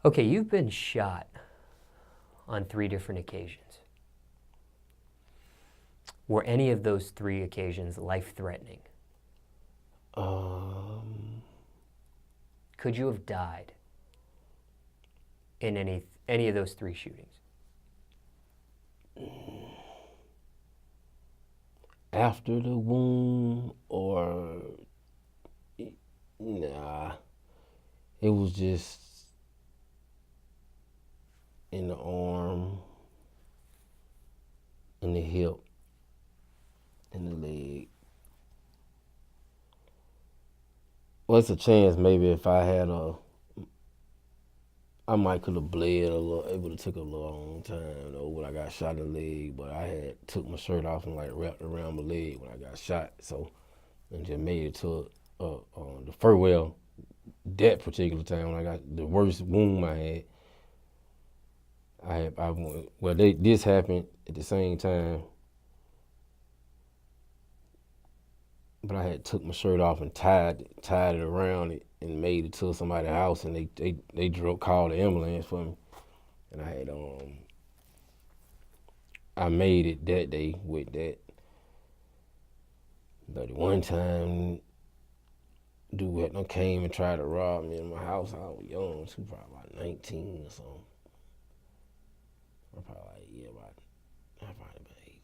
Okay, you've been shot on 3 different occasions. Were any of those 3 occasions life-threatening? Could you have died in any of those 3 shootings? After the wound, or nah, it was just in the arm, in the hip, in the leg. What's a chance maybe if I had I might could have bled a little. It would have took a long time though when I got shot in the leg, but I had took my shirt off and like wrapped around my leg when I got shot, so and just made it to the first, well, that particular time when I got the worst wound I went, well, this happened at the same time, but I had took my shirt off and tied it around it and made it to somebody's house, and they called the ambulance for me, and I made it that day with that. But one time, dude had came and tried to rob me in my house. I was young, too, probably like 19 or something. I probably I probably about 18.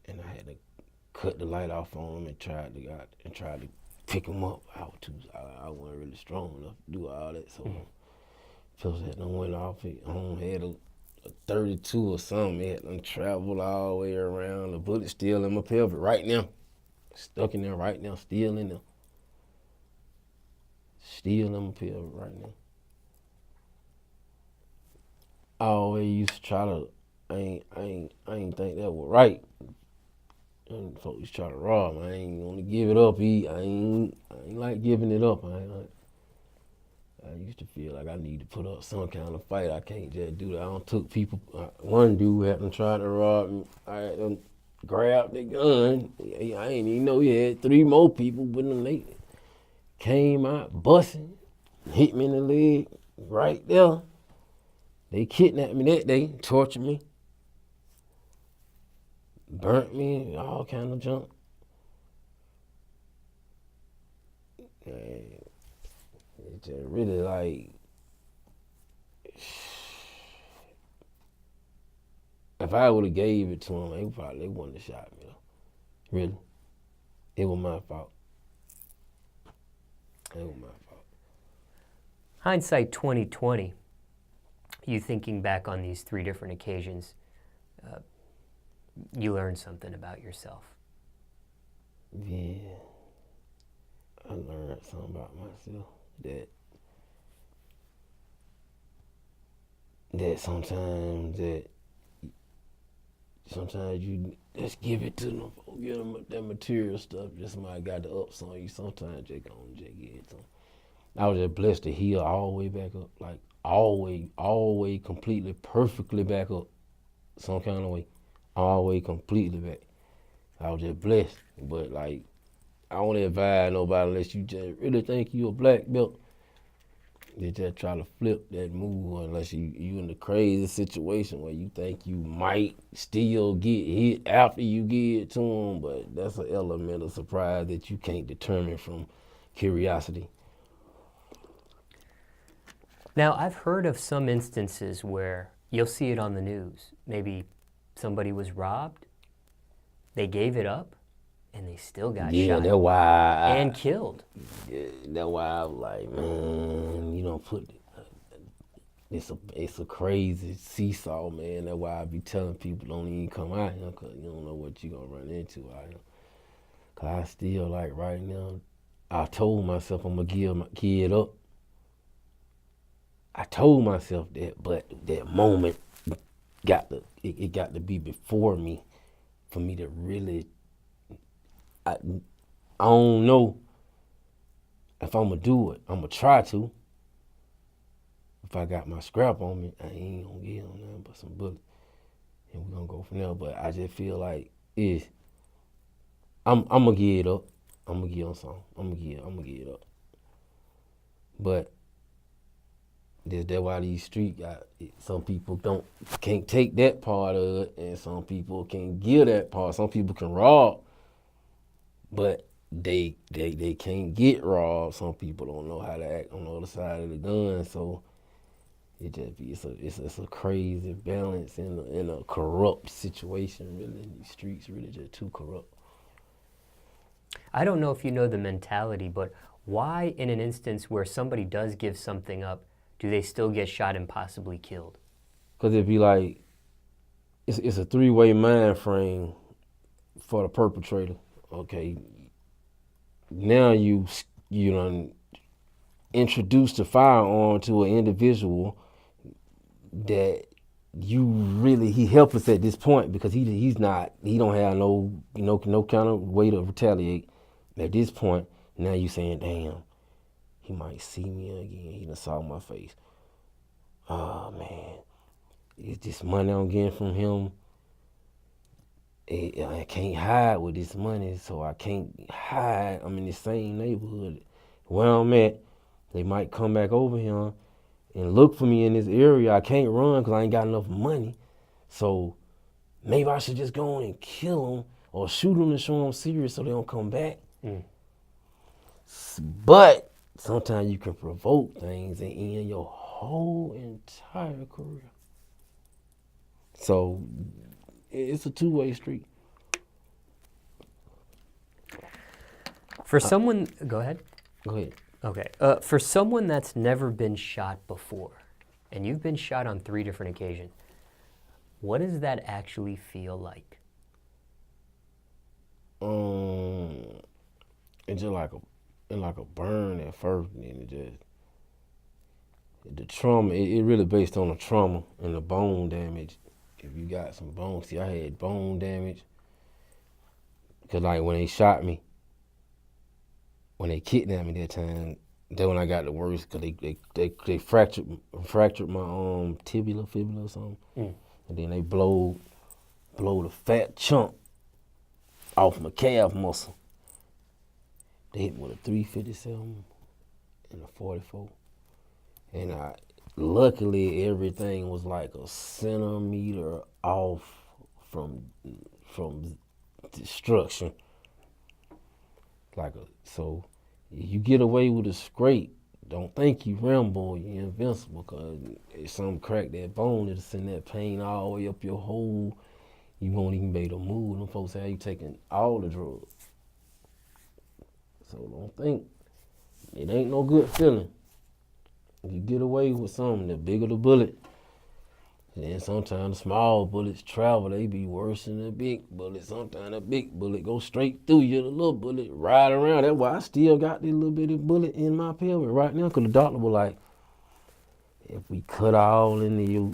And I had to cut the light off on him and tried to pick him up. I wasn't really strong enough to do all that, so Phil had done went off. Home had a 32 or something. It had done traveled all the way around. The bullet's still in my pelvic right now. Stuck in there right now, still in there. Still in my pelvic right now. I always used to try to, I ain't think that was right. And folks try to rob me. I ain't gonna give it up. I ain't like giving it up. I used to feel like I need to put up some kind of fight. I can't just do that. I don't took people. One dude had to try to rob me. I had to grab the gun. I ain't even know he had 3 more people, but then they came out busting, hit me in the leg right there. They kidnapped me that day, tortured me, burnt me, all kind of junk. And it just really like, if I would have gave it to them, they wouldn't have shot me though. Really. It was my fault. It was my fault. Hindsight 2020, you thinking back on these 3 different occasions, you learned something about yourself. Yeah. I learned something about myself that sometimes you just give it to them, give them that material stuff. Just somebody got the ups on you. Sometimes just gonna just give it to them. I was just blessed to heal all the way back up, like always completely, perfectly back up, some kind of way, all the way completely back. I was just blessed, but like, I don't advise nobody unless you just really think you a black belt. They just try to flip that move unless you in the crazy situation where you think you might still get hit after you give it to them, but that's an element of surprise that you can't determine from curiosity. Now, I've heard of some instances where you'll see it on the news. Maybe somebody was robbed, they gave it up, and they still got shot. That's why and killed. Yeah, that's why I was like, man, you don't put it's a crazy seesaw, man. That's why I be telling people don't even come out here, cause you don't know what you gonna run into out here. Cause I still like right now, I told myself I'm gonna give my kid up. I told myself that, but that moment got to be before me for me to really. I don't know if I'm gonna do it. I'm gonna try to. If I got my scrap on me, I ain't gonna give him nothing but some bullets, and we're gonna go from there. But I just feel like I'm gonna give it up. I'm gonna give him something. I'm gonna give it up. But That's why these streets some people can't take that part of it, and some people can give that part. Some people can rob, but they can't get robbed. Some people don't know how to act on the other side of the gun, so it's a crazy balance in a corrupt situation. Really, these streets really just too corrupt. I don't know if you know the mentality, but why in an instance where somebody does give something up, do they still get shot and possibly killed? Because it'd be like, it's a three-way mind frame for the perpetrator. Okay, now you done introduced a firearm to an individual that he helpless at this point because he don't have no kind of way to retaliate. At this point, now you saying, damn, he might see me again. He done saw my face. Oh man, is this money I'm getting from him? I can't hide with this money, so I can't hide. I'm in the same neighborhood where I'm at. They might come back over here and look for me in this area. I can't run because I ain't got enough money. So maybe I should just go on and kill them or shoot them to show them serious so they don't come back. But sometimes you can provoke things and end your whole entire career. So it's a two-way street. For someone, go ahead. Go ahead. Okay. For someone that's never been shot before, and you've been shot on 3 different occasions, what does that actually feel like? It's just like a burn at first, and then it just the trauma. It really based on the trauma and the bone damage. If you got some bone, see, I had bone damage because like when they shot me, when they kidnapped me that time, then when I got the worst because they fractured my fibula or something, and then they blow the fat chunk off my calf muscle. They hit me with a 357 and a 44, and luckily everything was like a centimeter off from destruction. So you get away with a scrape, don't think you Rambo, you invincible, because if something crack that bone, it'll send that pain all the way up your hole. You won't even be able to move. Them folks say you taking all the drugs. So don't think, it ain't no good feeling. You get away with something, the bigger the bullet. And then sometimes the small bullets travel, they be worse than the big bullet. Sometimes the big bullet go straight through you, the little bullet ride around. That's why I still got this little bitty bullet in my pelvis right now, because the doctor was like, if we cut all into you,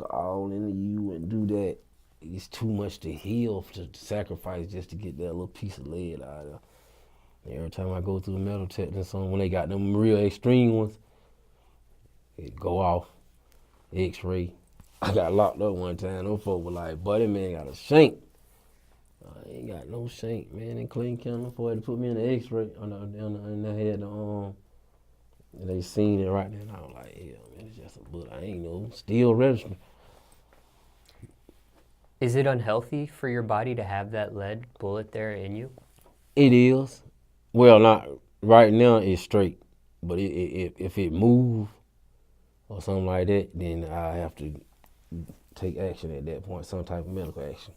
all into you and do that, it's too much to heal, to sacrifice just to get that little piece of lead out of there. Every time I go through a metal detector, when they got them real extreme ones, it go off, X-ray. I got locked up one time. Them folks were like, buddy, man, got a shank. I ain't got no shank, man. In Clayton County, them folks had to put me in the X-ray. And they had they seen it right there. And I was like, yeah, man, it's just a bullet. I ain't no still registered. Is it unhealthy for your body to have that lead bullet there in you? It is. Well, not right now. It's straight, but if it move or something like that, then I have to take action at that point, some type of medical action.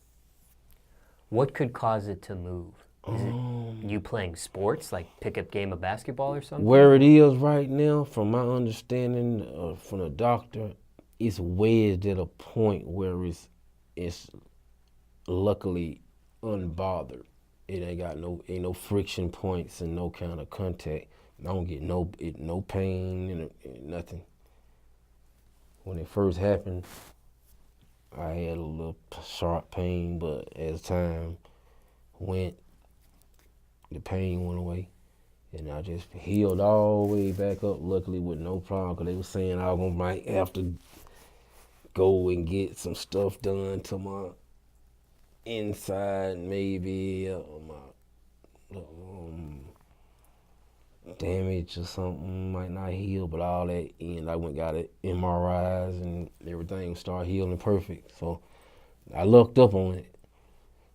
What could cause it to move? Is it you playing sports, like pickup game of basketball or something? Where it is right now, from my understanding from the doctor, it's wedged at a point where it's luckily unbothered. It ain't got no friction points and no kind of contact. I don't get no pain and nothing. When it first happened, I had a little sharp pain, but as time went, the pain went away, and I just healed all the way back up, luckily with no problem, because they were saying I might have to go and get some stuff done to my inside, maybe damage or something, might not heal, but all that, and I went got it MRIs and everything started healing perfect. So I looked up on it,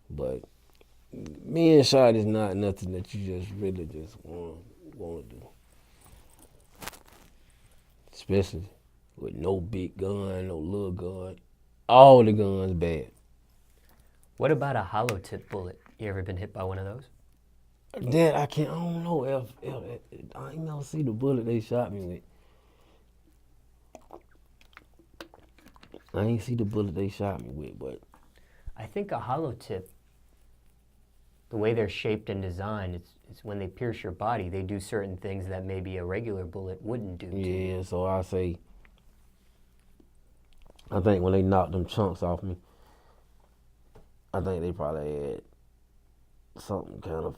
but being shot is not nothing that you just really just want to do, especially with no big gun, no little gun. All the guns bad. What about a hollow tip bullet? You ever been hit by one of those? That I don't know I ain't never see the bullet they shot me with. I ain't see the bullet they shot me with, but I think a hollow tip, the way they're shaped and designed, it's when they pierce your body, they do certain things that maybe a regular bullet wouldn't do. yeah, so I say, I think when they knocked them chunks off me, I think they probably had something kind of,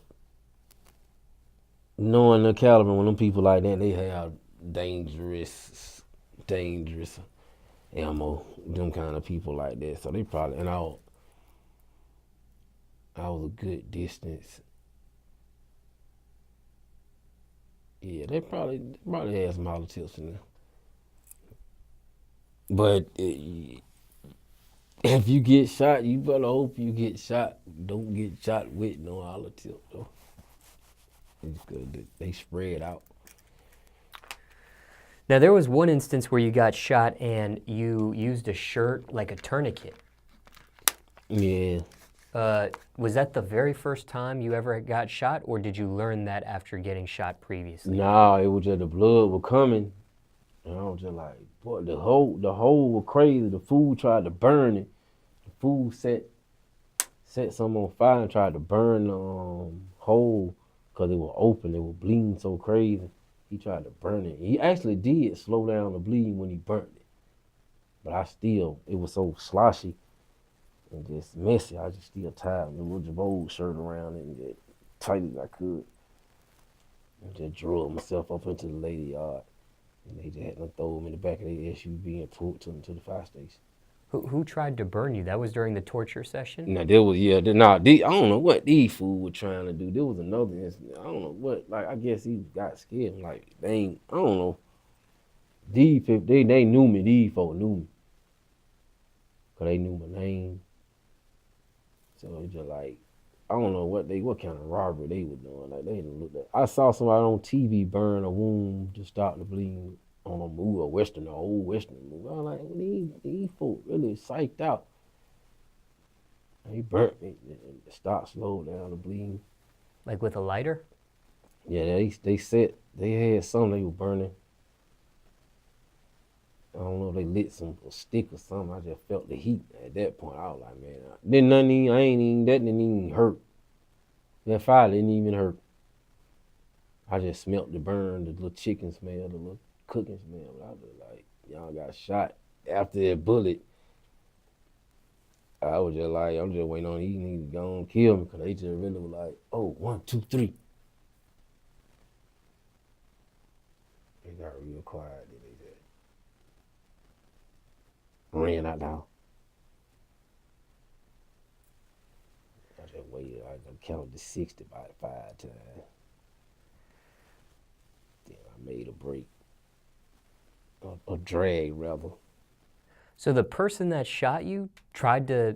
knowing the caliber, when them people like that, they have dangerous ammo, them kind of people like that. So they probably, and I was a good distance. Yeah, they probably had some hollow tips in there. But if you get shot, you better hope you get shot. Don't get shot with no hollow tip though. It's good. They spread out. Now, there was one instance where you got shot and you used a shirt like a tourniquet. Yeah. Was that the very first time you ever got shot, or did you learn that after getting shot previously? Nah, it was just the blood was coming. And I was just like, boy, the hole was crazy. The fool tried to burn it. The fool set something on fire and tried to burn the hole because it was open. It was bleeding so crazy. He tried to burn it. He actually did slow down the bleeding when he burnt it. But it was so sloshy and just messy. I just still tied the little Jabot shirt around it and just tight as I could. And just drove myself up into the lady yard. And they just had to throw him in the back of their SUV and pull to him to the fire station. Who tried to burn you? That was during the torture session? Now, there was, I don't know what these fools were trying to do. There was another incident. I don't know what, like, I guess he got scared. Like, I don't know. These people, they knew me. These folks knew me. Because they knew my name. So it's just like, I don't know what kind of robbery they were doing. Like, they didn't look that. I saw somebody on TV burn a wound to stop the bleeding on a movie, an old Western movie. I was like, these folks really psyched out. He burnt me and stopped, slowed down the bleeding. Like with a lighter? Yeah, they had something they were burning. I don't know if they lit a stick or something. I just felt the heat at that point. I was like, man, that didn't even hurt. That fire didn't even hurt. I just smelt the burn, the little chicken smell, the little cooking smell. But I was like, y'all got shot after that bullet. I was just like, I'm just waiting on these niggas to go and kill me, because they just really were like, oh, 1, 2, 3. They got real quiet. They just ran out the house. I just waited. I counted to 60 about 5 times. Then I made a break. A drag, rather. So the person that shot you tried to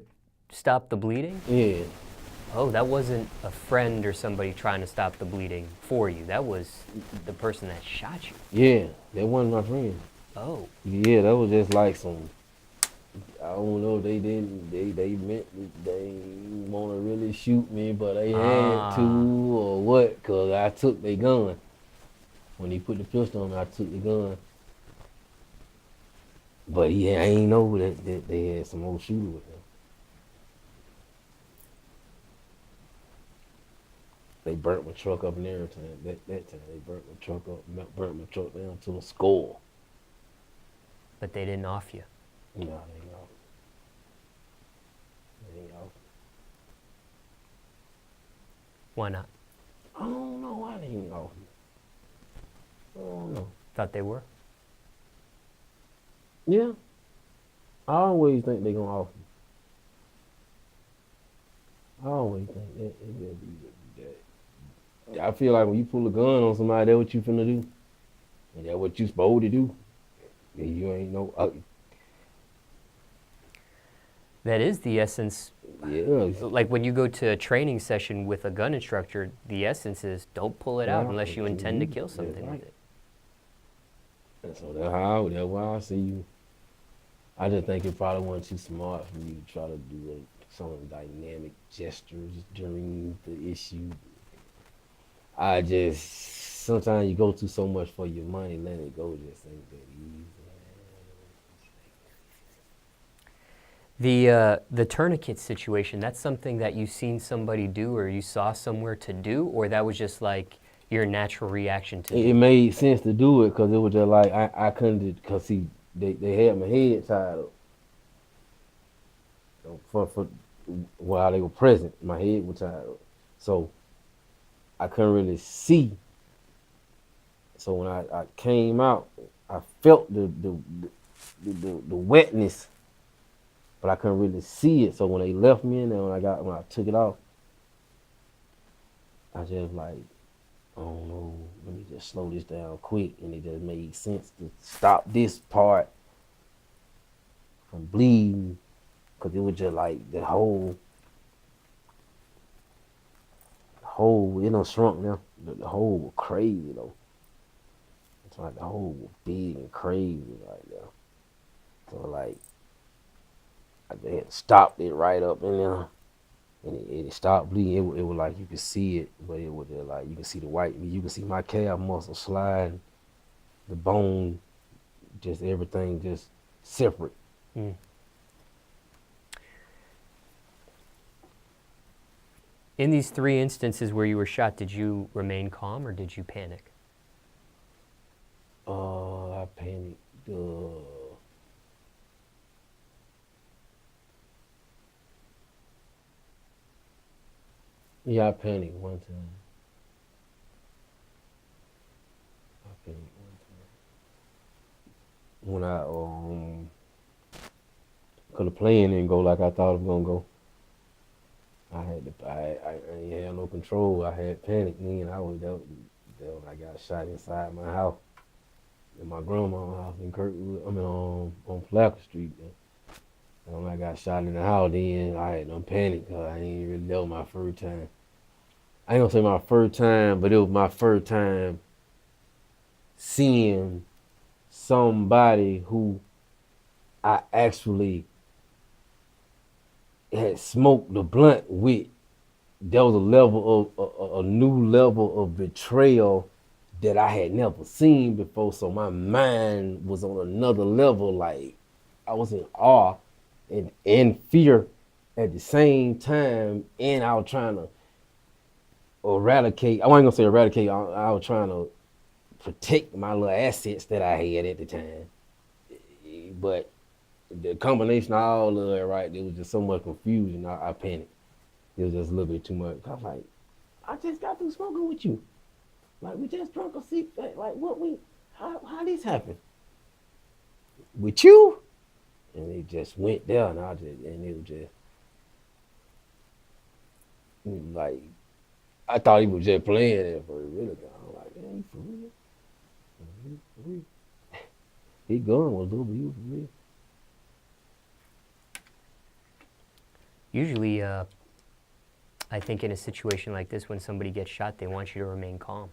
stop the bleeding? Yeah. Oh, that wasn't a friend or somebody trying to stop the bleeding for you. That was the person that shot you. Yeah, that wasn't my friend. Oh. Yeah, that was just like some, I don't know, they meant, they didn't want to really shoot me, but they had to, or what, because I took their gun. When he put the pistol on me, I took the gun. But I ain't know that they had some old shooter with them. They burnt my truck up and everything. That time they burnt my truck up, burnt my truck down to the skull. But they didn't off you? No, they ain't off. They ain't off. Why not? I don't know why they ain't off me. I don't know. Thought they were? Yeah. I always think they gonna off me. I always think that it will be that. I feel like when you pull a gun on somebody, that's what you finna do. And that's what you supposed to do. And you ain't no, That is the essence. yeah. Like when you go to a training session with a gun instructor, the essence is don't pull it out unless you intend to kill something with it. And so that's why I see you. I just think it probably wasn't too smart for you to try to do some dynamic gestures during the issue. I just, sometimes you go through so much for your money, let it go just ain't that easy. The tourniquet situation, that's something that you've seen somebody do or you saw somewhere to do, or that was just like your natural reaction to It made sense to do it because it was just like, I couldn't, because see, they had my head tied up. For while they were present, my head was tied up. So I couldn't really see. So when I came out, I felt the wetness, but I couldn't really see it. So when they left me in there, when I took it off, I just like, I don't know, let me just slow this down quick, and it just made sense to stop this part from bleeding, because it was just like the whole, it done shrunk now. The hole was crazy though. It's like the hole was big and crazy right there. So like, I had stopped it right up in there, and it stopped bleeding. It was like you could see it, but it was just like you can see the white. You can see my calf muscle sliding, the bone, just everything just separate. Mm. In these 3 instances where you were shot, did you remain calm or did you panic? I panicked. Yeah, I panicked one time. When cause the plan didn't go like I thought it was gonna go. I ain't had no control. I had panic then. That when I got shot inside my house, in my grandma's house in Kirkwood. I mean on Flacker Street. And when I got shot in the house, then I had no panic because I ain't really, that was my first time. I ain't gonna say my first time, but it was my first time seeing somebody who I actually had smoked the blunt with. There was a level of a new level of betrayal that I had never seen before. So my mind was on another level. Like I was in awe and fear at the same time, and I was trying to eradicate. I wasn't gonna say eradicate. I was trying to protect my little assets that I had at the time. But the combination of all of it, right, there was just so much confusion. I panicked. It was just a little bit too much. I was like, I just got through smoking with you. Like, we just drunk a seat. Like, how this happened? With you? And it just went there, and it was just, like, I thought he was just playing it for real. I was like, damn, you for real? For real? His gun was little, but he was for real. Usually, I think in a situation like this, when somebody gets shot, they want you to remain calm.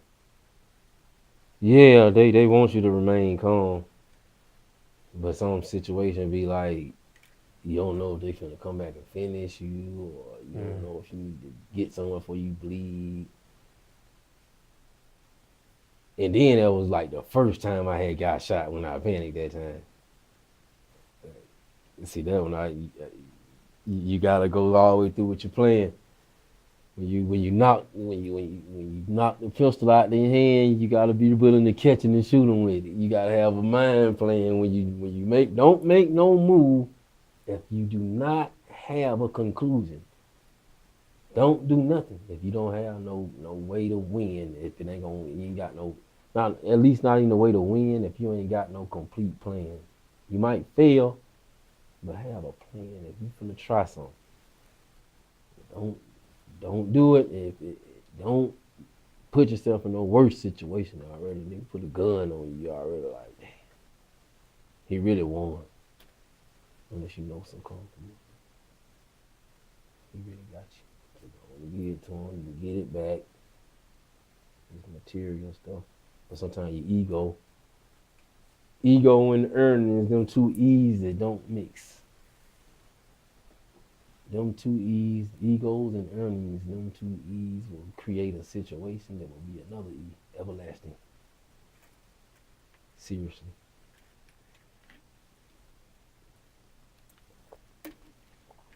Yeah, they want you to remain calm. But some situation be like, you don't know if they finna come back and finish you, or you don't know if you need to get somewhere before you bleed. And then that was like the first time I had got shot when I panicked that time. See, that one, you gotta go all the way through what you're playing. When you knock the pistol out in your hand, you gotta be willing to catch it and shoot them with it. You gotta have a mind plan when you don't make no move if you do not have a conclusion. Don't do nothing if you don't have no way to win. If it ain't gonna, you ain't got no, not at least not even a way to win if you ain't got no complete plan. You might fail, but have a plan if you finna try something. Don't do it. Don't put yourself in a worse situation already. Nigga put a gun on you, you already like, damn. He really won. Unless you know some comfortable. He really got you. So go and give it to him, you get it back. It's material stuff. But sometimes your ego and earnings, them two E's that don't mix. Them two E's, egos and earnings, them two E's will create a situation that will be another E, everlasting. Seriously.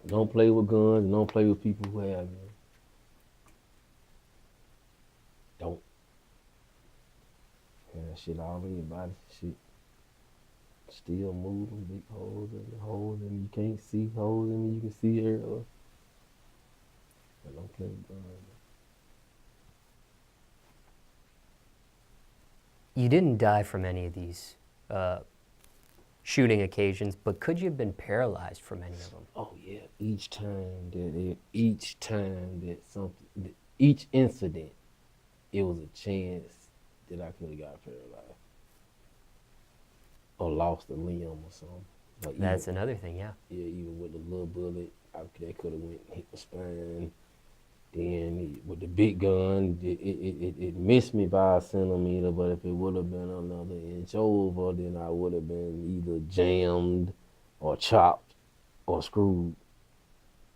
Don't play with guns and don't play with people who have them. Don't. And that shit all in your body, shit. Still moving, big holes in you can't see, holes in you can see everywhere. But don't play with guns. You didn't die from any of these shooting occasions, but could you have been paralyzed from any of them? Oh yeah, each incident, it was a chance that I could have got paralyzed or lost a limb or something. Like That's another thing, yeah. Yeah, even with the little bullet, that could have went and hit my spine. Then with the big gun, it missed me by a centimeter, but if it would have been another inch over, then I would have been either jammed or chopped or screwed.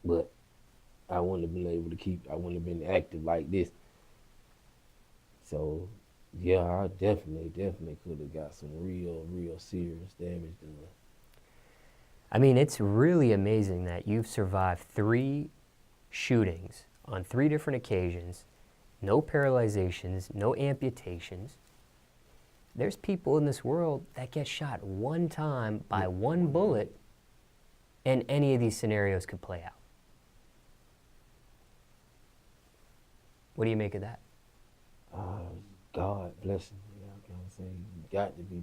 But I wouldn't have been able to I wouldn't have been active like this. So, yeah, I definitely could have got some real serious damage done. I mean, it's really amazing that you've survived 3 shootings on 3 different occasions, no paralyzations, no amputations. There's people in this world that get shot one time by one bullet, and any of these scenarios could play out. What do you make of that? God blessings. Yeah, I gotta say, got to be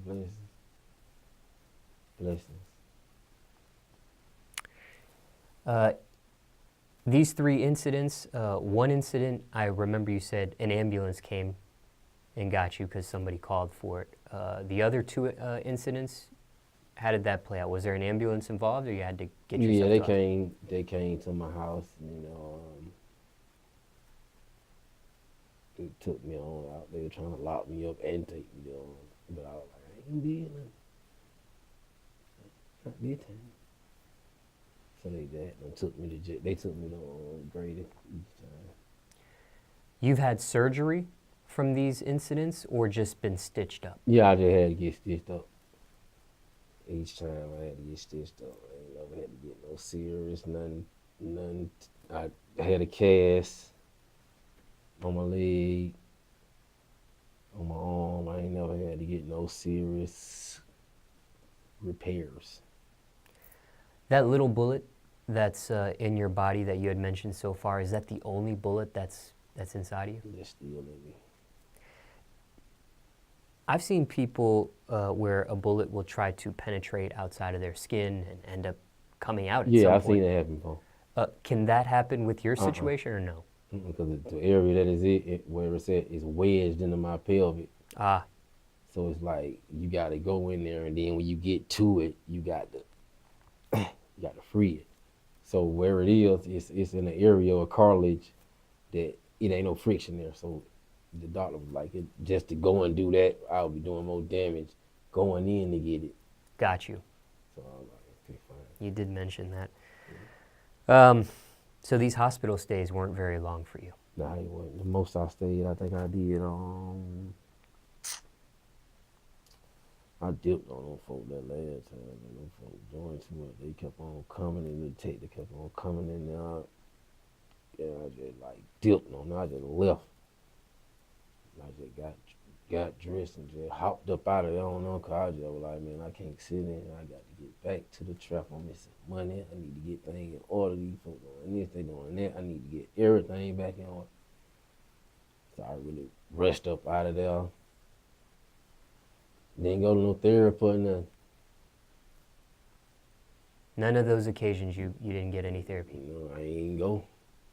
blessings. These 3 incidents, one incident, I remember you said an ambulance came and got you because somebody called for it. The other 2 incidents, how did that play out? Was there an ambulance involved, or you had to get yourself Yeah, to they came to my house, they took me on out. They were trying to lock me up and take me on. But I was like, I ain't did nothing. Not this time. So they took me to jail. They took me to Grady each time. You've had surgery from these incidents, or just been stitched up? Yeah, I just had to get stitched up. Each time I had to get stitched up. I ain't never had to get no serious, none. I had a cast on my leg, on my arm. I ain't never had to get no serious repairs. That little bullet that's in your body that you had mentioned so far, is that the only bullet that's inside of you? It's still in me. I've seen people where a bullet will try to penetrate outside of their skin and end up coming out at some Yeah, I've point. seen it happen before. Can that happen with your situation or no? Because the area that is where it's at is wedged into my pelvic. Ah. So it's like you got to go in there, and then when you get to it, you got to free it. So where it is, it's in an area of cartilage that it ain't no friction there. So the doctor was like, just to go and do that, I'll be doing more damage going in to get it. Got you. So I was like, okay, fine. You did mention that. Yeah. So these hospital stays weren't very long for you? Nah, it wasn't. The most I stayed, I think I did, I dipped on them folk that last time, and them folk doing too much. They kept on coming, and the detective kept on coming in there. And I just like dipped on them. I just left. I just got dressed and just hopped up out of there on them, cause I just was like, man, I can't sit in. I got to get back to the trap. I'm missing money. I need to get things in order. These folks doing this, they doing that. I need to get everything back in order. So I really rushed up out of there. Didn't go to no therapy or nothing. None of those occasions you didn't get any therapy? No, I ain't go.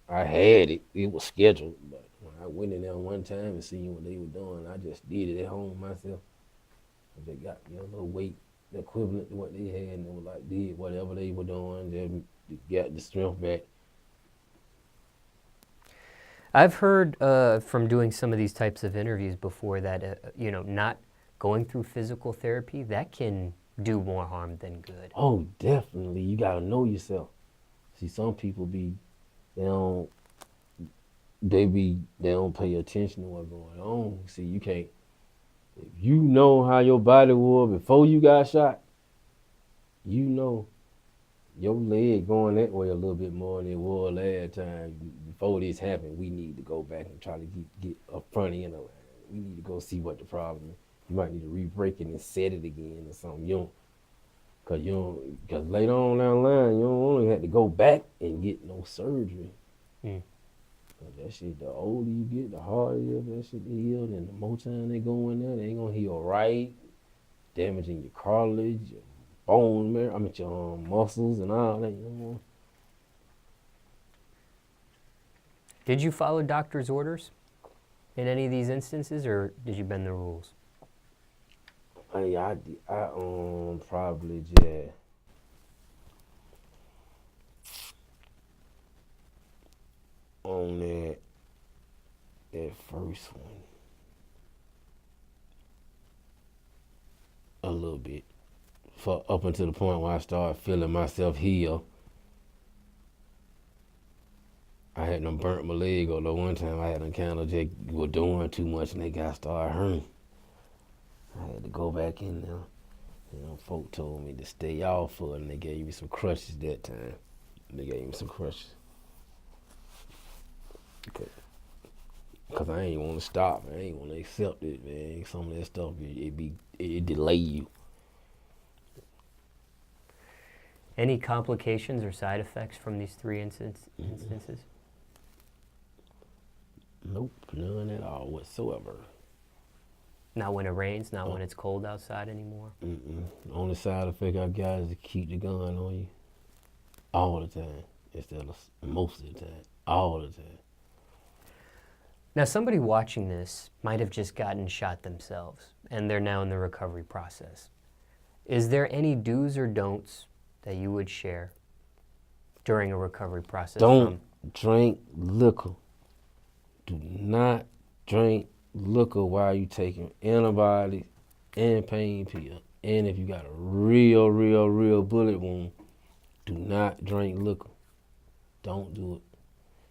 I had it. It was scheduled, but when I went in there one time and seen what they were doing. I just did it at home myself. They got a little weight equivalent to what they had, and they were like did whatever they were doing. They got the strength back. I've heard from doing some of these types of interviews before that not going through physical therapy, that can do more harm than good. Oh, definitely. You gotta know yourself. See, some people they don't pay attention to what's going on. See, you can't. If you know how your body was before you got shot, you know your leg going that way a little bit more than it was last time. Before this happened, we need to go back and try to get up front end of it. We need to go see what the problem is. You might need to re-break it and set it again or something. Cause later on down the line, you don't only have to go back and get no surgery. Mm. That shit, the older you get, the harder it is for that shit to heal, and the more time they go in there, they ain't gonna heal right, damaging your cartilage, your bone marrow, your muscles and all that, you know. Did you follow doctor's orders in any of these instances, or did you bend the rules? I probably just on that first one a little bit, for up until the point where I started feeling myself heal. I had them burnt my leg, although one time I had them kind of just were doing too much and they got started hurting. I had to go back in there. You know, folk told me to stay off for it, and they gave me some crutches that time. They gave me some crutches. Because I ain't want to stop. I ain't want to accept it, man. Some of that stuff, it delay you. Any complications or side effects from these three instances? Nope, none at all whatsoever. Not when it rains, not when it's cold outside anymore? The only side effect I got is to keep the gun on you all the time, instead of most of the time, all the time. Now, somebody watching this might have just gotten shot themselves, and they're now in the recovery process. Is there any do's or don'ts that you would share during a recovery process? Don't drink liquor. Do not drink liquor while you taking antibiotics and pain pills. And if you got a real bullet wound, do not drink liquor. Don't do it.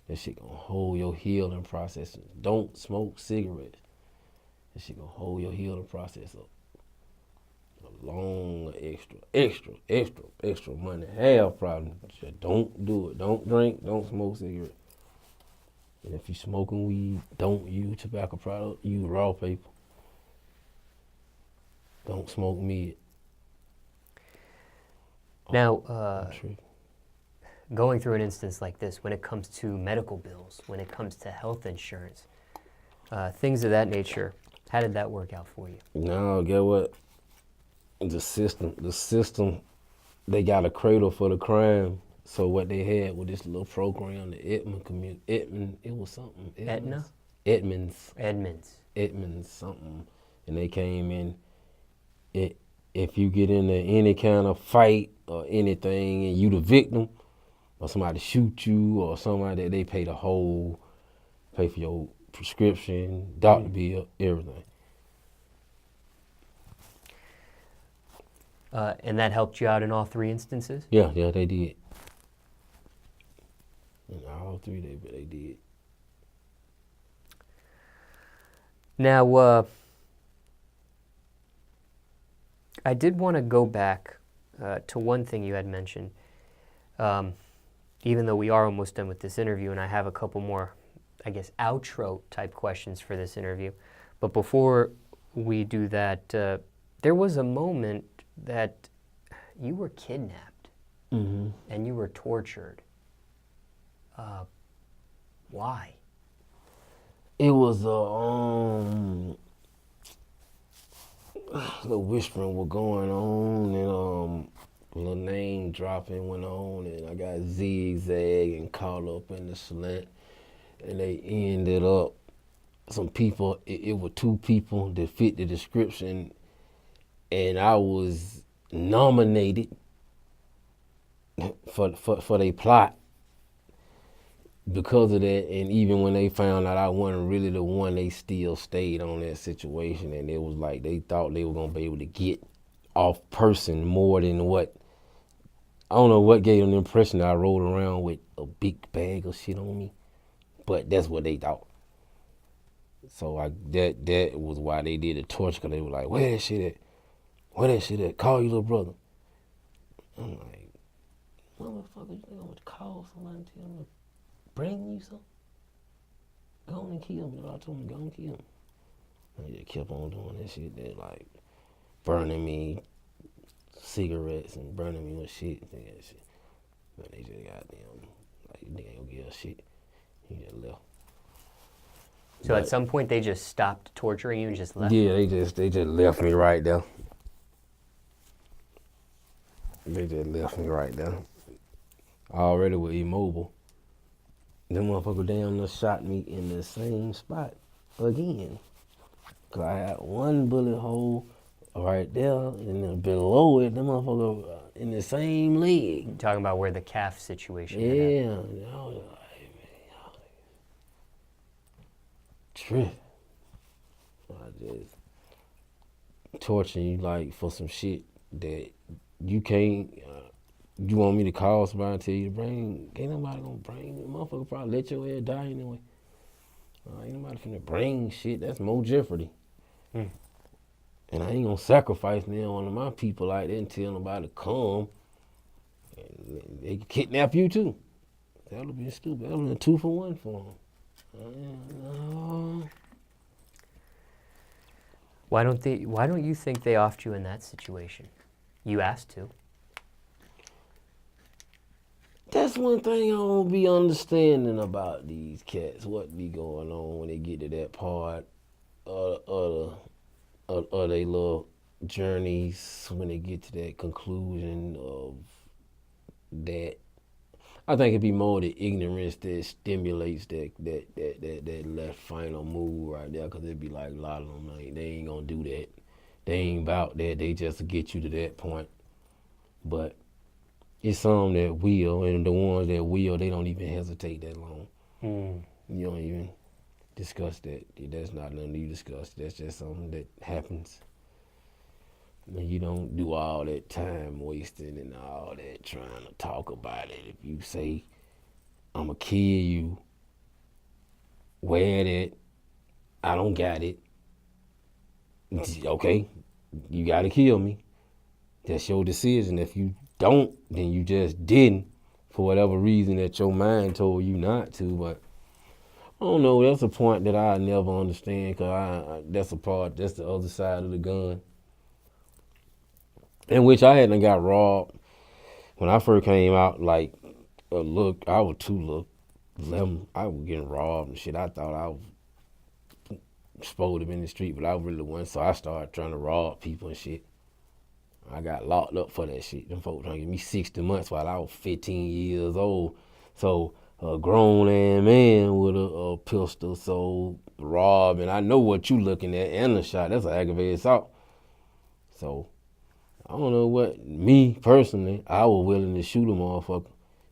That shit gonna hold your healing process. Don't smoke cigarettes. That shit gonna hold your healing process up. A long, extra money. Have problem. Just don't do it. Don't drink. Don't smoke cigarettes. And if you smoking weed, don't use tobacco product. Use raw paper. Don't smoke meat. Now, going through an instance like this, when it comes to medical bills, when it comes to health insurance, things of that nature, how did that work out for you? No, get what? The system, they got a cradle for the crime. So what they had with this little program, the Edmond community, it was something. Aetna? Edmonds, something. And they came in, if you get into any kind of fight or anything and you the victim, or somebody shoot you or somebody that they pay for your prescription, doctor bill, everything. And that helped you out in all three instances? Yeah, they did. In all three, they did. Now, I did want to go back to one thing you had mentioned. Even though we are almost done with this interview, and I have a couple more, I guess, outro type questions for this interview. But before we do that, there was a moment that you were kidnapped and you were tortured. Why? It was a little whispering was going on, and a little name dropping went on, and I got zigzag and caught up in the slant, and they ended up some people. It were two people that fit the description, and I was nominated for their plot because of that. And even when they found out I wasn't really the one, they still stayed on that situation. And it was like they thought they were gonna be able to get off person more than what. I don't know what gave them the impression that I rode around with a big bag of shit on me, but that's what they thought. So that was why they did the torture, because they were like, where that shit at? Where that shit at? Call your little brother. I'm like, motherfucker, you think I'm gonna call somebody and tell them to bring you something? Go on and kill me. I told them, go and kill me. They just kept on doing that shit. They like burning me cigarettes and burning me with shit and that shit. But they just got them, like, they ain't gonna give us shit. He just left. So at some point they just stopped torturing you and just left? Yeah, they just left me right there. They just left me right there. I already was immobile. Them motherfucker damn near shot me in the same spot again. Cause I had one bullet hole right there, and then below it, them motherfucker in the same leg. You're talking about where the calf situation Yeah, I was like, man, y'all tripping. I just torturing you like for some shit that you can't. You want me to call somebody and tell you to bring? Ain't nobody gonna bring. The motherfucker probably let your ass die anyway. Ain't nobody finna bring shit. That's more jeopardy. Mm. And I ain't gonna sacrifice one of my people like that and tell nobody to come. And they can kidnap you too. That would be stupid. That would be a 2-for-1 for them. Why don't you think they offed you in that situation? You asked to. That's one thing I don't be understanding about these cats. What be going on when they get to that part of their little journeys, when they get to that conclusion of that. I think it'd be more the ignorance that stimulates that left final move right there, because it'd be like a lot of them, like, they ain't gonna do that. They ain't about that. They just get you to that point. But it's some that will, and the ones that will, they don't even hesitate that long. Mm. You don't even discuss that. That's not nothing you discuss. That's just something that happens. And you don't do all that time wasting and all that trying to talk about it. If you say, I'm going to kill you, wear that, I don't got it. Okay, you got to kill me. That's your decision. If you don't, then you just didn't, for whatever reason that your mind told you not to. But I don't know, that's a point that I never understand, because that's the other side of the gun. In which I hadn't got robbed. When I first came out, like, I was 11. I was getting robbed and shit. I thought I was supposed to be in the street, but I really wasn't. So I started trying to rob people and shit. I got locked up for that shit. Them folks trying to give me 60 months while I was 15 years old. So a grown ass man with a pistol, so rob, and I know what you looking at, and a shot. That's an aggravated assault. So I don't know what, me personally, I was willing to shoot a motherfucker,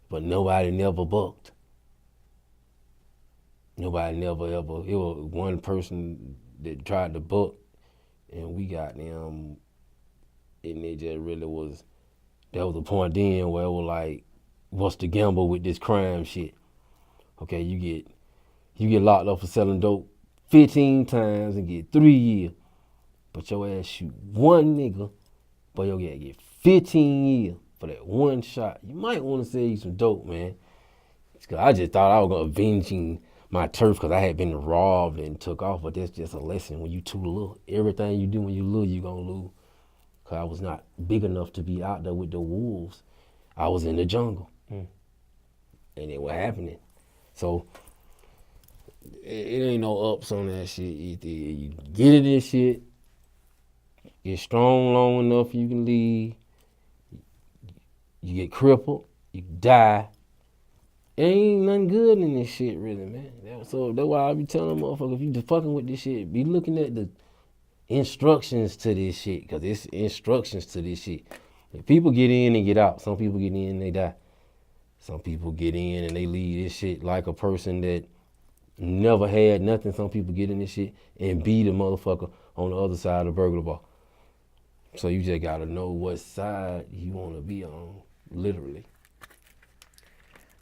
but nobody never bucked. Nobody never ever. It was one person that tried to buck, and we got them. And it just really was, that was the point then where it was like, what's the gamble with this crime shit? Okay, you get locked up for selling dope 15 times and get 3 years, but your ass shoot one nigga, but your ass get 15 years for that one shot. You might want to sell you some dope, man. Cause I just thought I was gonna avenging my turf because I had been robbed and took off, but that's just a lesson. When you too little, everything you do when you little, you gonna lose. Cause I was not big enough to be out there with the wolves. I was in the jungle. And it was happening. So it ain't no ups on that shit. Either you get in this shit, get strong long enough you can leave, you get crippled, you die, ain't nothing good in this shit, really, man. So that's why I be telling motherfuckers, if you just fucking with this shit, be looking at the instructions to this shit, because it's instructions to this shit. If people get in and get out. Some people get in and they die. Some people get in and they leave this shit like a person that never had nothing. Some people get in this shit and be the motherfucker on the other side of the burglar bar. So you just gotta know what side you wanna be on, literally.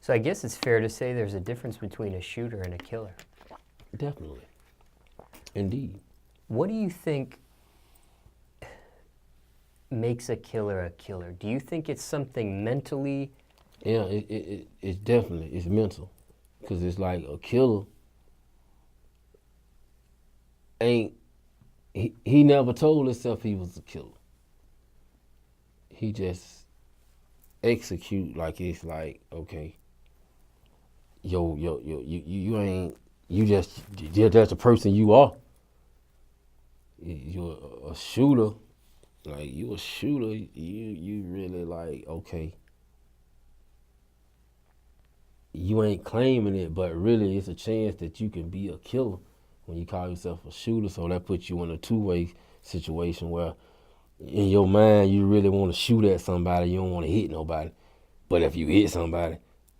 So I guess it's fair to say there's a difference between a shooter and a killer. Definitely. Indeed. What do you think makes a killer a killer? Do you think it's something mentally? Yeah, it's definitely, it's mental. Because it's like a killer he never told himself he was a killer. He just execute like it's like, okay, you ain't, you're just the person you are. You're a shooter, like you a shooter, you really like, okay, you ain't claiming it, but really it's a chance that you can be a killer when you call yourself a shooter. So that puts you in a two-way situation where in your mind you really want to shoot at somebody, you don't want to hit nobody. But if you hit somebody,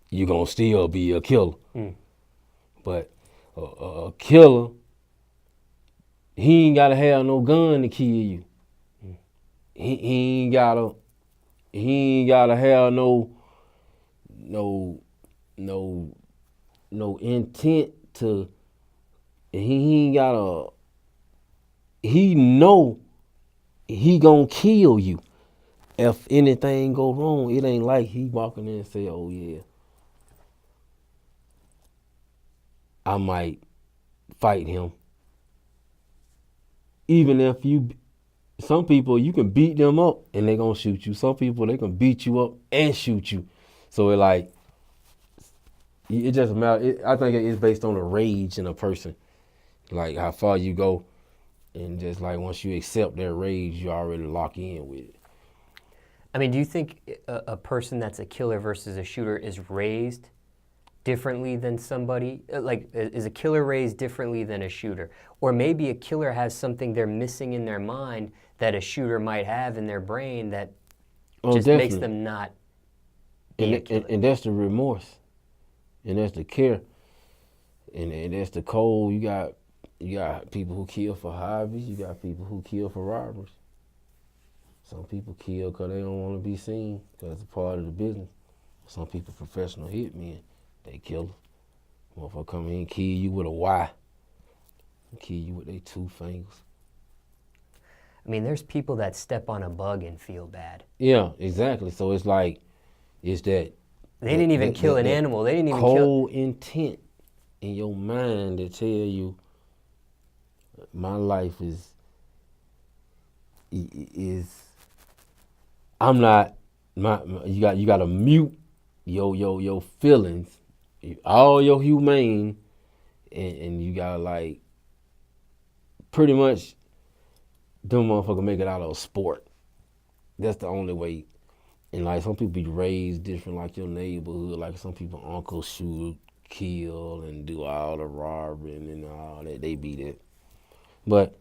you're going to still be a killer. But a killer, he ain't got to have no gun to kill you. He ain't got to have no intent to, he know he gonna kill you. If anything go wrong, it ain't like he walking in and say, oh yeah, I might fight him. Even if some people, you can beat them up and they gonna shoot you. Some people, they can beat you up and shoot you. So it just matter. I think it's based on the rage in a person, like how far you go, and just like once you accept their rage, you already lock in with it. I mean, do you think a person that's a killer versus a shooter is raised differently than somebody? Like, is a killer raised differently than a shooter? Or maybe a killer has something they're missing in their mind that a shooter might have in their brain that just makes them not be a killer. And that's the remorse. And that's the care. And that's the code. You got people who kill for hobbies. You got people who kill for robberies. Some people kill because they don't want to be seen, because it's a part of the business. Some people professional hitmen, they kill. Motherfucker come in and kill you with a Y. Kill you with their 2 fingers. I mean, there's people that step on a bug and feel bad. Yeah, exactly. So it's like, it's that. They didn't even kill an animal. They didn't even kill. Cold intent in your mind to tell you, my life is I'm not, you got to mute your feelings, all your humane, and you got to like, pretty much, them motherfuckers make it out of a sport. That's the only way. And like some people be raised different, like your neighborhood, like some people uncle shoot, kill, and do all the robbing and all that. They be that. But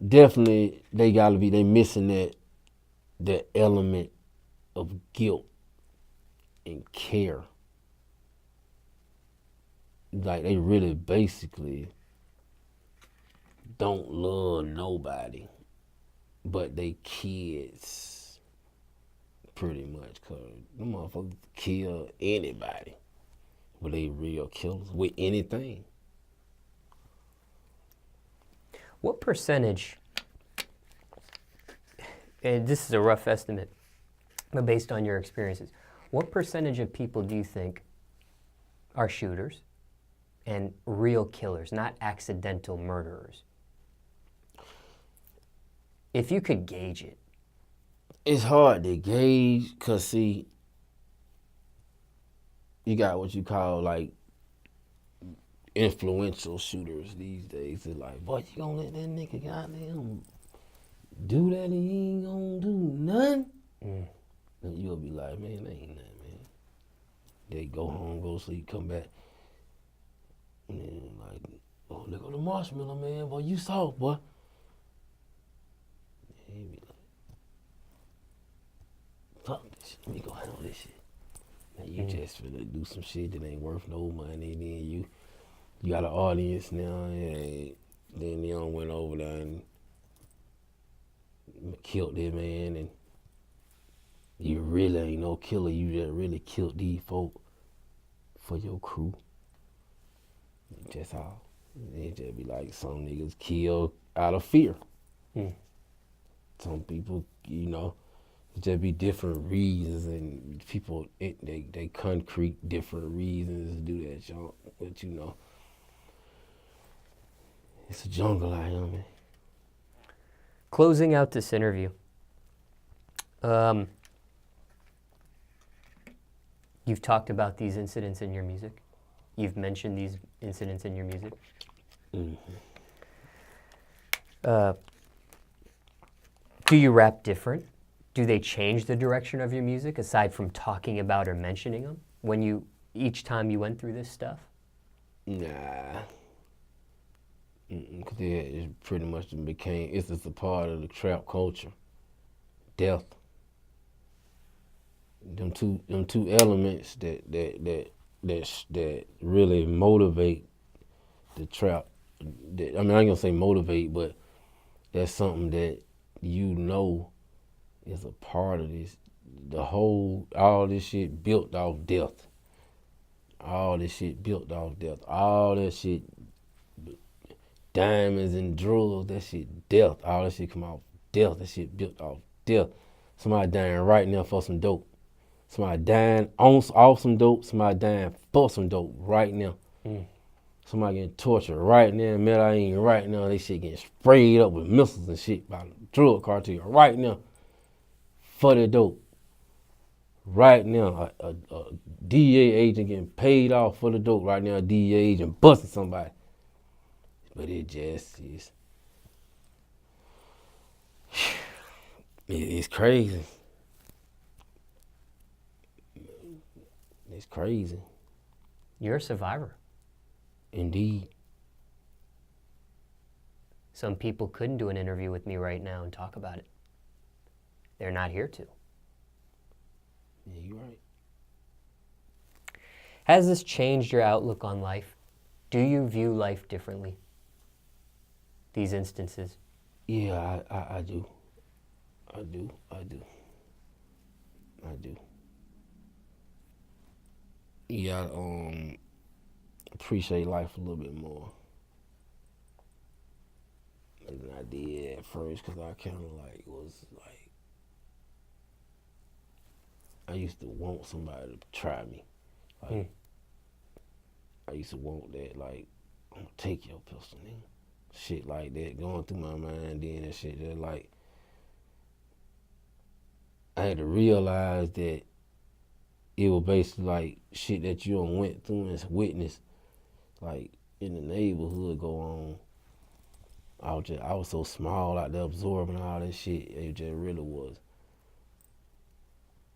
definitely they missing that element of guilt and care. Like they really basically don't love nobody but they kids, pretty much, cause them motherfuckers kill anybody, but they real killers with anything. What percentage, and this is a rough estimate, but based on your experiences, what percentage of people do you think are shooters and real killers, not accidental murderers? If you could gauge it. It's hard to gauge, cause see, you got what you call like influential shooters these days. It's like, boy, you gonna let that nigga goddamn do that and he ain't gonna do nothing? And you'll be like, man, that ain't nothing, man. They go home, go sleep, come back. And then like, oh, look at the marshmallow, man. Boy, you soft, boy. And he be like, fuck this shit. Let me go handle this shit. And you just finna do some shit that ain't worth no money. And then you got an audience now. And then they went over there and killed that man. And you really ain't no killer. You just really killed these folk for your crew. That's all. It just be like some niggas kill out of fear. Some people, you know, it just be different reasons, and people they concrete different reasons to do that junk. But you know, it's a jungle out here, man. Closing out this interview, you've talked about these incidents in your music. You've mentioned these incidents in your music. Do you rap different? Do they change the direction of your music aside from talking about or mentioning them when each time you went through this stuff? Nah. Cause it pretty much became, it's just a part of the trap culture. Death. Them two elements that really motivate the trap. I mean, I ain't gonna say motivate, but that's something that you know is a part of this. All this shit built off death. All this shit built off death. All that shit, diamonds and drugs, that shit death. All that shit come off death. That shit built off death. Somebody dying right now for some dope. Somebody dying off some dope. Somebody dying for some dope right now. Somebody getting tortured right now. Medellin right now. They shit getting sprayed up with missiles and shit by the drug cartel right now for the dope. Right now, a DEA agent getting paid off for the dope. Right now, a DEA agent busting somebody. But it just is. It's crazy. It's crazy. You're a survivor. Indeed. Some people couldn't do an interview with me right now and talk about it. They're not here to. Yeah, you're right. Has this changed your outlook on life? Do you view life differently? These instances? Yeah, I do. I do. Yeah, appreciate life a little bit more than I did at first, because I kind of was like, I used to want somebody to try me. Like, I used to want that, like, I'm gonna take your pistol, nigga. Shit like that going through my mind then and shit that, like, I had to realize that it was basically like shit that you done went through and witnessed, like, in the neighborhood go on. I was so small out there absorbing all that shit. It just really was.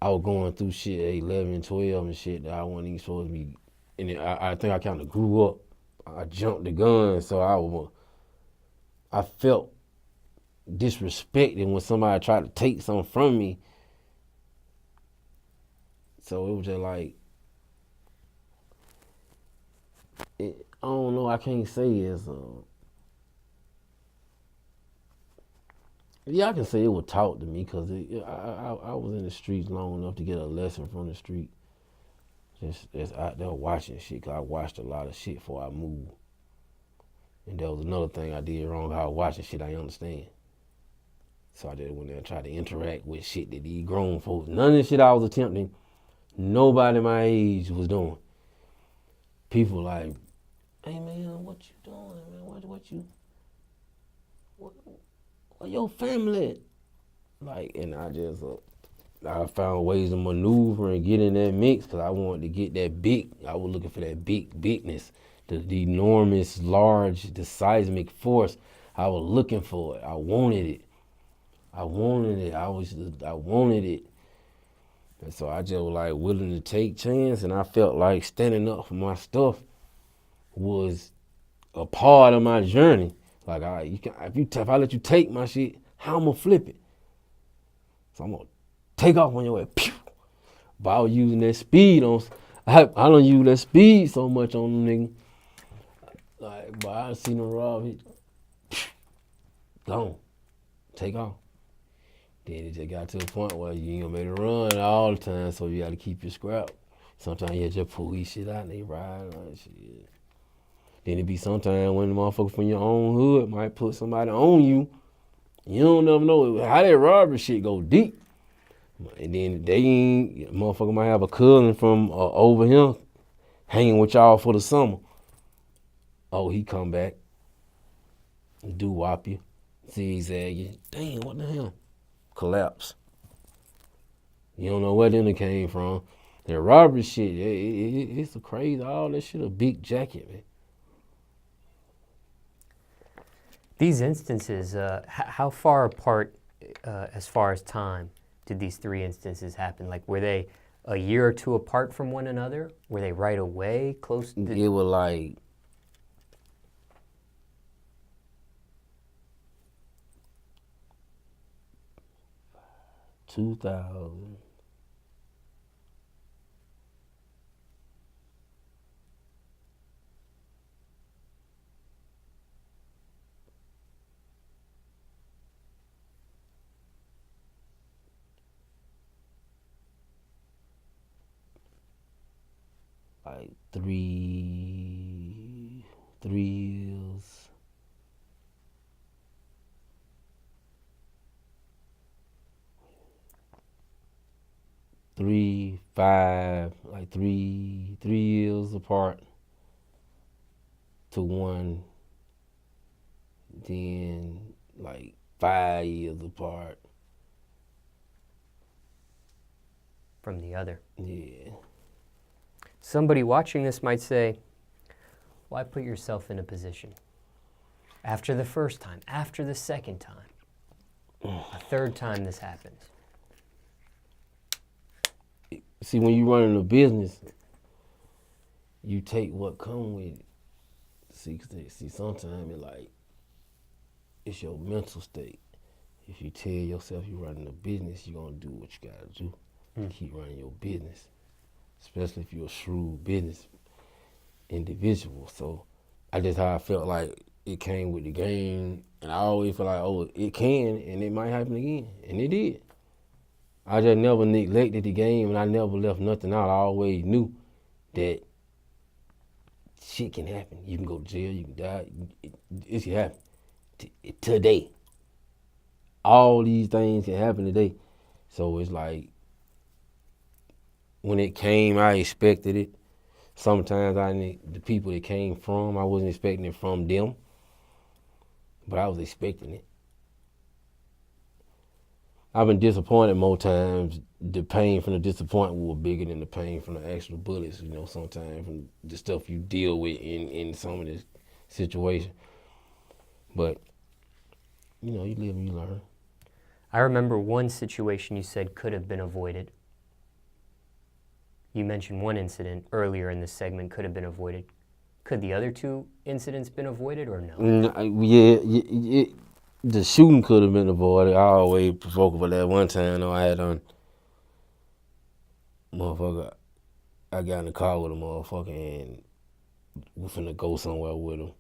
I was going through shit at 11, 12 and shit that I wasn't even supposed to be. And I think I kind of grew up. I jumped the gun, so I felt disrespected when somebody tried to take something from me. So it was just like, I don't know, I can't say it's yeah, I can say it was taught to me, because I was in the streets long enough to get a lesson from the street. Just out there watching shit, because I watched a lot of shit before I moved. And that was another thing I did wrong, how I was watching shit I didn't understand. So I just went there and tried to interact with shit that these grown folks, none of the shit I was attempting, nobody my age was doing. People like, hey man, what you doing, man? What your family at? Like, and I found ways to maneuver and get in that mix, because I wanted to get that big. I was looking for that bigness, the enormous, large, the seismic force. I was looking for it. I wanted it. I wanted it. And so I just was like willing to take chance, and I felt like standing up for my stuff was a part of my journey. Like, all right, if I let you take my shit, how I'm gonna flip it? So I'm gonna take off on your way. Pew! But I was using that speed I don't use that speed so much on them niggas. Like, but I seen them rob it. Gone. Take off. Then it just got to a point where you ain't gonna make it run all the time, so you gotta keep your scrap. Sometimes you just pull these shit out and they ride like shit. Then it be sometimes when the motherfucker from your own hood might put somebody on you. You don't never know how that robbery shit go deep. And then motherfucker might have a cousin from over here hanging with y'all for the summer. Oh, he come back, do whop you, zigzag you. Damn, what the hell? Collapse. You don't know where them came from. That robbery shit, it's a crazy, all that shit, a big jacket, man. These instances, how far apart, as far as time, did these three instances happen? Like, were they a year or two apart from one another? Were they right away, close? It was like 2000. Like 3 years. 3, 5, like 3 years apart to one. Then like 5 years apart From the other. Yeah. Somebody watching this might say, why put yourself in a position? After the first time, after the second time, a third time this happens. See, when you running a business, you take what come with it. See, sometimes it's your mental state. If you tell yourself you're running a business, you're gonna do what you gotta do. Keep running your business, especially if you're a shrewd business individual. So that's how I felt like it came with the game, and I always feel like, oh, it can, and it might happen again, and it did. I just never neglected the game, and I never left nothing out. I always knew that shit can happen. You can go to jail, you can die. It can happen today. All these things can happen today. So it's like, when it came, I expected it. Sometimes the people that came from, I wasn't expecting it from them, but I was expecting it. I've been disappointed more times. The pain from the disappointment was bigger than the pain from the actual bullets, sometimes from the stuff you deal with in some of this situation. But, you live and you learn. I remember one situation you said could have been avoided. You mentioned one incident earlier in this segment could have been avoided. Could the other two incidents been avoided or no? Yeah, the shooting could have been avoided. I always provoke for that. One time, I had motherfucker, I got in the car with a motherfucker and we finna go somewhere with him.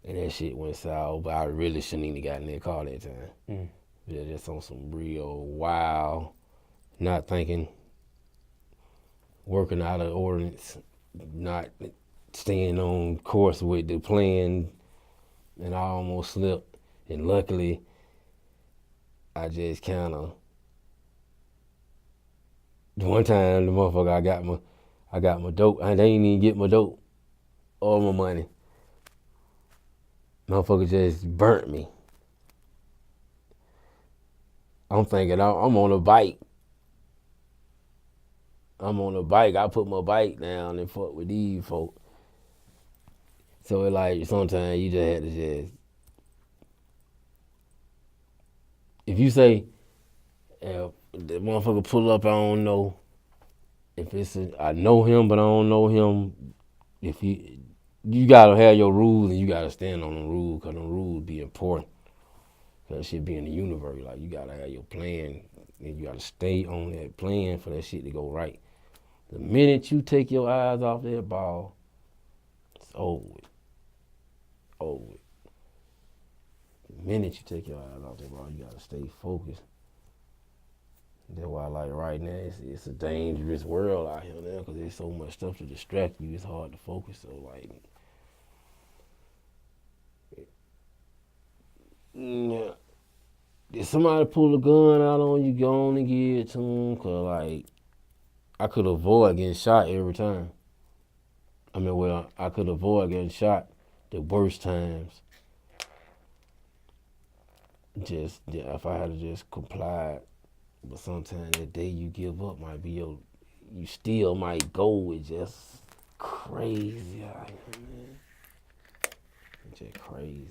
And that shit went south, but I really shouldn't even got in that car that time. Yeah, just on some real wild, not thinking, working out of ordinance, not staying on course with the plan, and I almost slipped. And luckily, I just kind of, one time the motherfucker, I got my dope. I didn't even get my dope or my money. Motherfucker just burnt me. I'm thinking I'm on a bike. I put my bike down and fuck with these folk. So it like sometimes you just had to just, if you say, The motherfucker pull up, I don't know if I know him, but I don't know him. If you gotta have your rules and you gotta stand on the rules, cause the rules be important. Cause shit be in the universe, like you gotta have your plan and you gotta stay on that plan for that shit to go right. The minute you take your eyes off that ball, it's over with. Over with. The minute you take your eyes off that ball, you gotta stay focused. That's why, like right now, it's a dangerous world out here now, cause there's so much stuff to distract you. It's hard to focus. So like, yeah, if somebody pull a gun out on you, go on and give it to them, cause like, I could avoid getting shot every time. I mean, well, I could avoid getting shot the worst times. Just if I had to just comply. But sometimes that day you give up might be you still might go with just crazy out here, man. Just crazy.